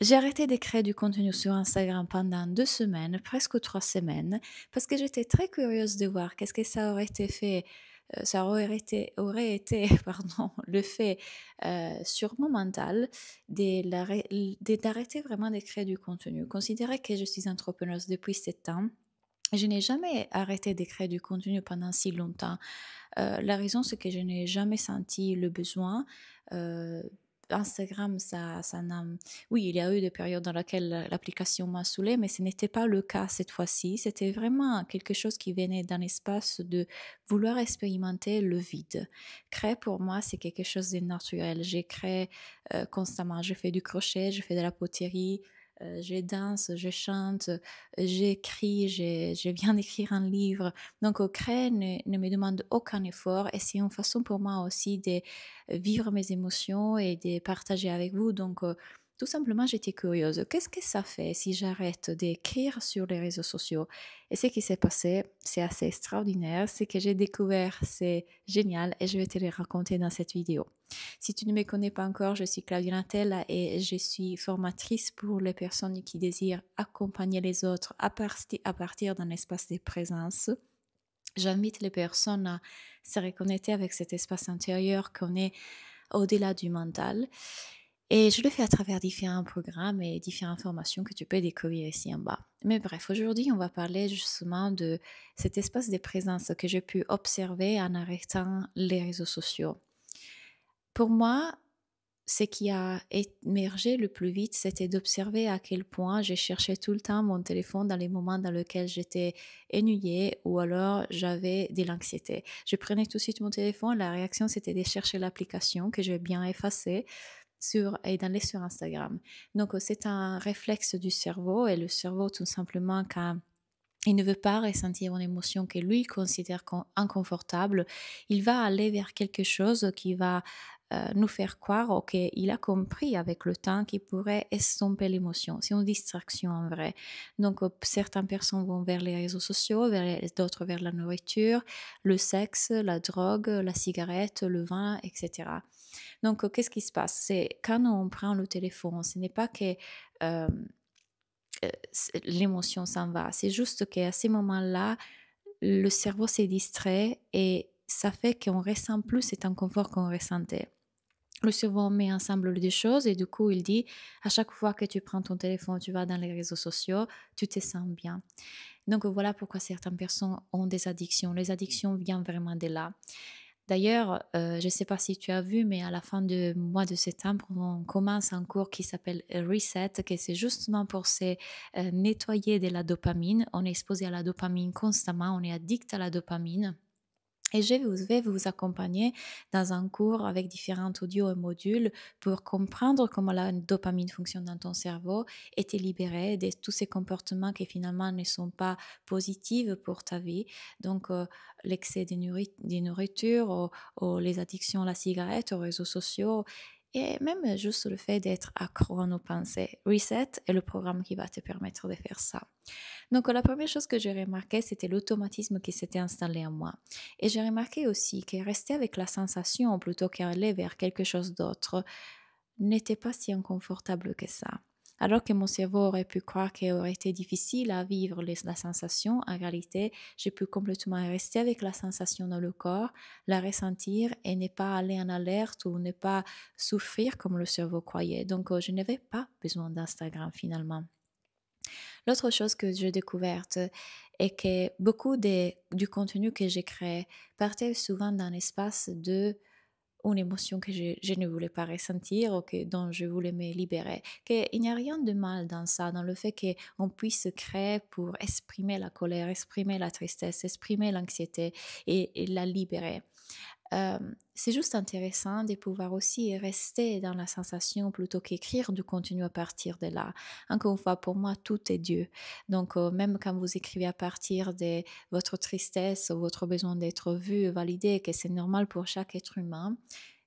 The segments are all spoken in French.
J'ai arrêté de créer du contenu sur Instagram pendant 2 semaines, presque 3 semaines, parce que j'étais très curieuse de voir qu'est-ce que ça aurait été fait, ça aurait été pardon, le fait, sur mon mental d'arrêter vraiment de créer du contenu. Considérez que je suis entrepreneuse depuis 7 ans. Je n'ai jamais arrêté de créer du contenu pendant si longtemps. La raison, c'est que je n'ai jamais senti le besoin. Heu, Instagram, ça n'a oui, il y a eu des périodes dans lesquelles l'application m'a saoulée, mais ce n'était pas le cas cette fois-ci. C'était vraiment quelque chose qui venait d'un espace de vouloir expérimenter le vide. Créer pour moi, c'est quelque chose de naturel. J'ai créé, constamment. Je fais du crochet, je fais de la poterie, je danse, je chante, j'écris, je viens d'écrire un livre. Donc, créer ne me demande aucun effort et c'est une façon pour moi aussi de vivre mes émotions et de partager avec vous. Donc, tout simplement, j'étais curieuse. Qu'est-ce que ça fait si j'arrête d'écrire sur les réseaux sociaux? Et ce qui s'est passé, c'est assez extraordinaire. C'est que j'ai découvert, c'est génial et je vais te le raconter dans cette vidéo. Si tu ne me connais pas encore, je suis Claudia Natella et je suis formatrice pour les personnes qui désirent accompagner les autres à partir d'un espace de présence. J'invite les personnes à se reconnecter avec cet espace intérieur qu'on est au-delà du mental. Et je le fais à travers différents programmes et différentes formations que tu peux découvrir ici en bas. Mais bref, aujourd'hui, on va parler justement de cet espace de présence que j'ai pu observer en arrêtant les réseaux sociaux. Pour moi, ce qui a émergé le plus vite, c'était d'observer à quel point je cherchais tout le temps mon téléphone dans les moments dans lesquels j'étais ennuyée ou alors j'avais de l'anxiété. Je prenais tout de suite mon téléphone, la réaction c'était de chercher l'application que j'ai bien effacée et d'aller sur Instagram. Donc c'est un réflexe du cerveau et le cerveau tout simplement quand il ne veut pas ressentir une émotion que lui considère inconfortable, il va aller vers quelque chose qui va nous faire croire qu'il a compris avec le temps qu'il pourrait estomper l'émotion. C'est une distraction en vrai. Donc, certaines personnes vont vers les réseaux sociaux, d'autres vers la nourriture, le sexe, la drogue, la cigarette, le vin, etc. Donc, qu'est-ce qui se passe? C'est quand on prend le téléphone, ce n'est pas que euh, l'émotion s'en va. C'est juste qu'à ces moments-là, le cerveau s'est distrait et ça fait qu'on ressent plus cet inconfort qu'on ressentait. Le cerveau met ensemble les deux choses et du coup, il dit à chaque fois que tu prends ton téléphone, tu vas dans les réseaux sociaux, tu te sens bien. Donc voilà pourquoi certaines personnes ont des addictions. Les addictions viennent vraiment de là. D'ailleurs, je ne sais pas si tu as vu, mais à la fin du mois de septembre, on commence un cours qui s'appelle Reset, que c'est justement pour se nettoyer de la dopamine. On est exposé à la dopamine constamment, on est addict à la dopamine. Et je vais vous accompagner dans un cours avec différents audios et modules pour comprendre comment la dopamine fonctionne dans ton cerveau et te libérer de tous ces comportements qui finalement ne sont pas positifs pour ta vie. Donc, l'excès de nourriture ou les addictions à la cigarette, aux réseaux sociaux et même juste le fait d'être accro à nos pensées. Reset est le programme qui va te permettre de faire ça. Donc, la première chose que j'ai remarqué, c'était l'automatisme qui s'était installé en moi. Et j'ai remarqué aussi que rester avec la sensation plutôt qu'aller vers quelque chose d'autre n'était pas si inconfortable que ça. Alors que mon cerveau aurait pu croire qu'il aurait été difficile à vivre la sensation, en réalité, j'ai pu complètement rester avec la sensation dans le corps, la ressentir et ne pas aller en alerte ou ne pas souffrir comme le cerveau croyait. Donc, je n'avais pas besoin d'Instagram finalement. L'autre chose que j'ai découverte est que beaucoup du contenu que j'ai créé partait souvent d'un espace de une émotion que je ne voulais pas ressentir ou dont je voulais me libérer. Il n'y a rien de mal dans ça, dans le fait qu'on puisse créer pour exprimer la colère, exprimer la tristesse, exprimer l'anxiété et la libérer. C'est juste intéressant de pouvoir aussi rester dans la sensation plutôt qu'écrire du contenu à partir de là. Encore une fois, pour moi, tout est Dieu. Donc, même quand vous écrivez à partir de votre tristesse ou votre besoin d'être vu, validé, que c'est normal pour chaque être humain,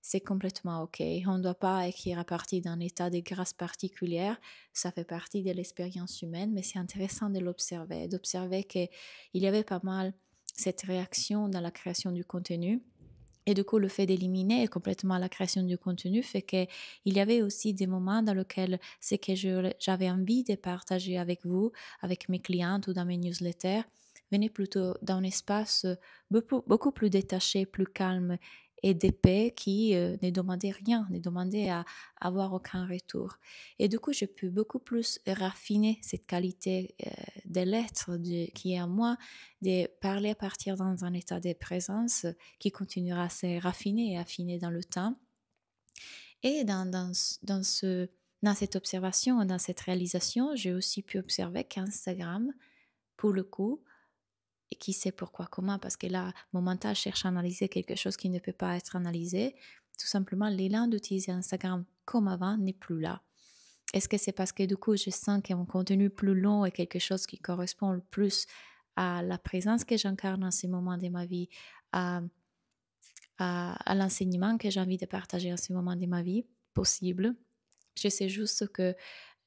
c'est complètement OK. On ne doit pas écrire à partir d'un état de grâce particulière. Ça fait partie de l'expérience humaine, mais c'est intéressant de l'observer, d'observer qu'il y avait pas mal cette réaction dans la création du contenu Et du coup, le fait d'éliminer complètement la création du contenu fait qu'il y avait aussi des moments dans lesquels ce que j'avais envie de partager avec vous, avec mes clientes ou dans mes newsletters, venait plutôt d'un espace beaucoup plus détaché, plus calme et d'épais qui ne demandait rien, ne demandait à avoir aucun retour. Et du coup, je peux beaucoup plus raffiner cette qualité de l'être qui est en moi, de parler à partir dans un état de présence qui continuera à se raffiner et affiner dans le temps. Et dans cette observation, dans cette réalisation, j'ai aussi pu observer qu'Instagram, pour le coup, et qui sait pourquoi, comment, parce que là, mon mental cherche à analyser quelque chose qui ne peut pas être analysé. Tout simplement, l'élan d'utiliser Instagram comme avant n'est plus là. Est-ce que c'est parce que du coup, je sens que mon contenu plus long est quelque chose qui correspond le plus à la présence que j'incarne en ces moments de ma vie, à, à l'enseignement que j'ai envie de partager en ce moment de ma vie? Possible. Je sais juste que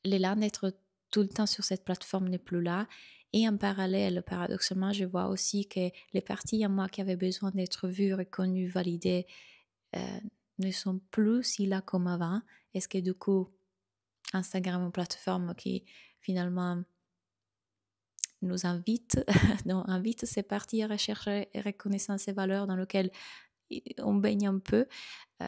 l'élan d'être tout le temps sur cette plateforme n'est plus là. Et en parallèle, paradoxalement, je vois aussi que les parties en moi qui avaient besoin d'être vues, reconnues, validées, euh, ne sont plus si là comme avant. Est-ce que du coup, Instagram, une plateforme qui finalement nous invite, donc invite ces parties à rechercher reconnaissance et valeurs dans lesquelles on baigne un peu.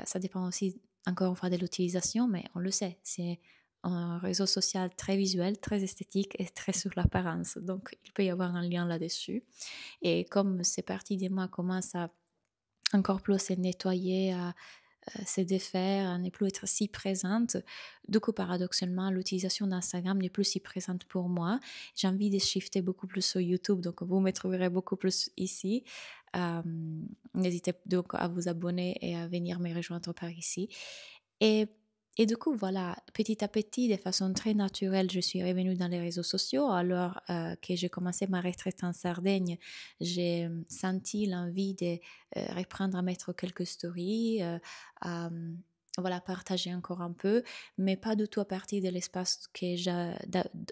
Ça dépend aussi, encore une fois, de l'utilisation, mais on le sait, c'est un réseau social très visuel, très esthétique et très sur l'apparence. Donc, il peut y avoir un lien là-dessus. Et comme ces parties de moi commencent à encore plus se nettoyer, à se défaire, à ne plus être si présente. Du coup, paradoxalement, l'utilisation d'Instagram n'est plus si présente pour moi. J'ai envie de shifter beaucoup plus sur YouTube, donc vous me trouverez beaucoup plus ici. N'hésitez donc à vous abonner et à venir me rejoindre par ici. Et, et du coup, voilà, petit à petit, de façon très naturelle, je suis revenue dans les réseaux sociaux. Alors que j'ai commencé ma retraite en Sardaigne, j'ai senti l'envie de reprendre à mettre quelques stories, à voilà, partager encore un peu, mais pas du tout à partir de l'espace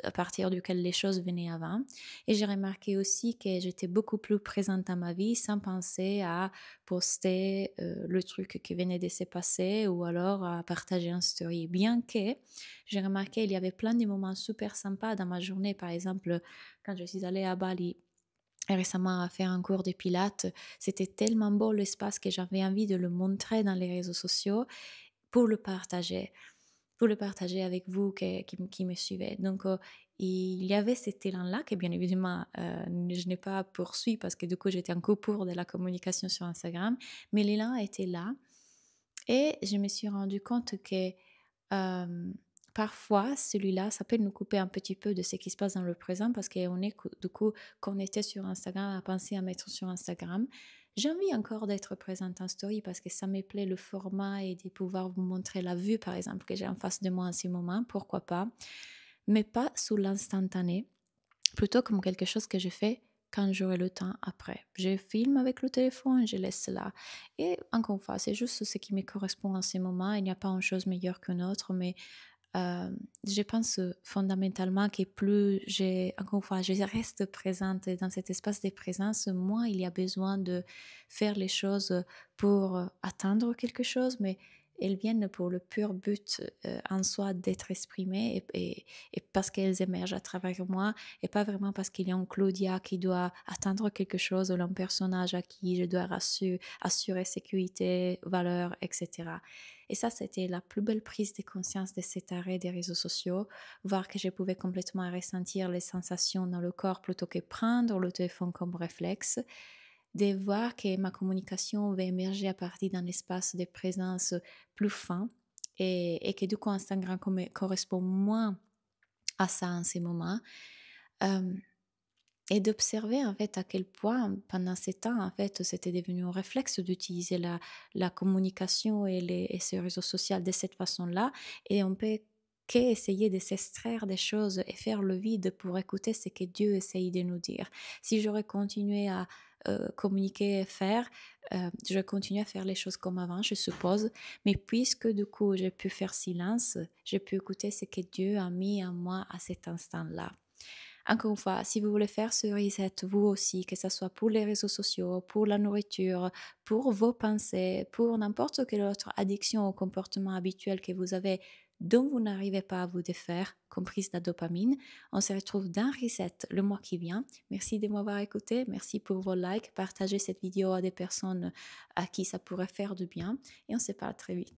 à partir duquel les choses venaient avant. Et j'ai remarqué aussi que j'étais beaucoup plus présente dans ma vie sans penser à poster le truc qui venait de se passer ou alors à partager un story. Bien que j'ai remarqué qu'il y avait plein de moments super sympas dans ma journée. Par exemple, quand je suis allée à Bali récemment à faire un cours de pilates, c'était tellement beau l'espace que j'avais envie de le montrer dans les réseaux sociaux pour le partager, avec vous qui me suivez. Donc, il y avait cet élan-là que, bien évidemment, je n'ai pas poursuivi parce que du coup, j'étais en cours de la communication sur Instagram, mais l'élan était là et je me suis rendu compte que parfois, celui-là, ça peut nous couper un petit peu de ce qui se passe dans le présent parce qu'on est du coup connecté sur Instagram, à penser à mettre sur Instagram. J'ai envie encore d'être présente en story parce que ça me plaît le format et de pouvoir vous montrer la vue, par exemple, que j'ai en face de moi en ce moment, pourquoi pas, mais pas sous l'instantané, plutôt comme quelque chose que je fais quand j'aurai le temps après. Je filme avec le téléphone, je laisse là. Et encore une fois, c'est juste ce qui me correspond en ce moment. Il n'y a pas une chose meilleure qu'une autre, mais je pense fondamentalement que plus encore une fois, je reste présente dans cet espace de présence, moins il y a besoin de faire les choses pour atteindre quelque chose, mais elles viennent pour le pur but en soi d'être exprimées et parce qu'elles émergent à travers moi et pas vraiment parce qu'il y a un Claudia qui doit atteindre quelque chose ou un personnage à qui je dois assurer sécurité, valeur, etc. Et ça, c'était la plus belle prise de conscience de cet arrêt des réseaux sociaux, voir que je pouvais complètement ressentir les sensations dans le corps plutôt que prendre le téléphone comme réflexe, de voir que ma communication va émerger à partir d'un espace de présence plus fin et que du coup Instagram correspond moins à ça en ces moments. Et d'observer en fait à quel point pendant ces temps en fait c'était devenu un réflexe d'utiliser la communication et ces réseaux sociaux de cette façon-là et on peut qu'essayer de s'extraire des choses et faire le vide pour écouter ce que Dieu essaye de nous dire. Si j'aurais continué à communiquer et faire, j'aurais continué à faire les choses comme avant, je suppose, mais puisque du coup j'ai pu faire silence, j'ai pu écouter ce que Dieu a mis en moi à cet instant-là. Encore une fois, si vous voulez faire ce reset, vous aussi, que ce soit pour les réseaux sociaux, pour la nourriture, pour vos pensées, pour n'importe quelle autre addiction ou comportement habituel que vous avez dont vous n'arrivez pas à vous défaire, comprise la dopamine, on se retrouve dans Reset le mois qui vient. Merci de m'avoir écouté, merci pour vos likes, partagez cette vidéo à des personnes à qui ça pourrait faire du bien et on se parle très vite.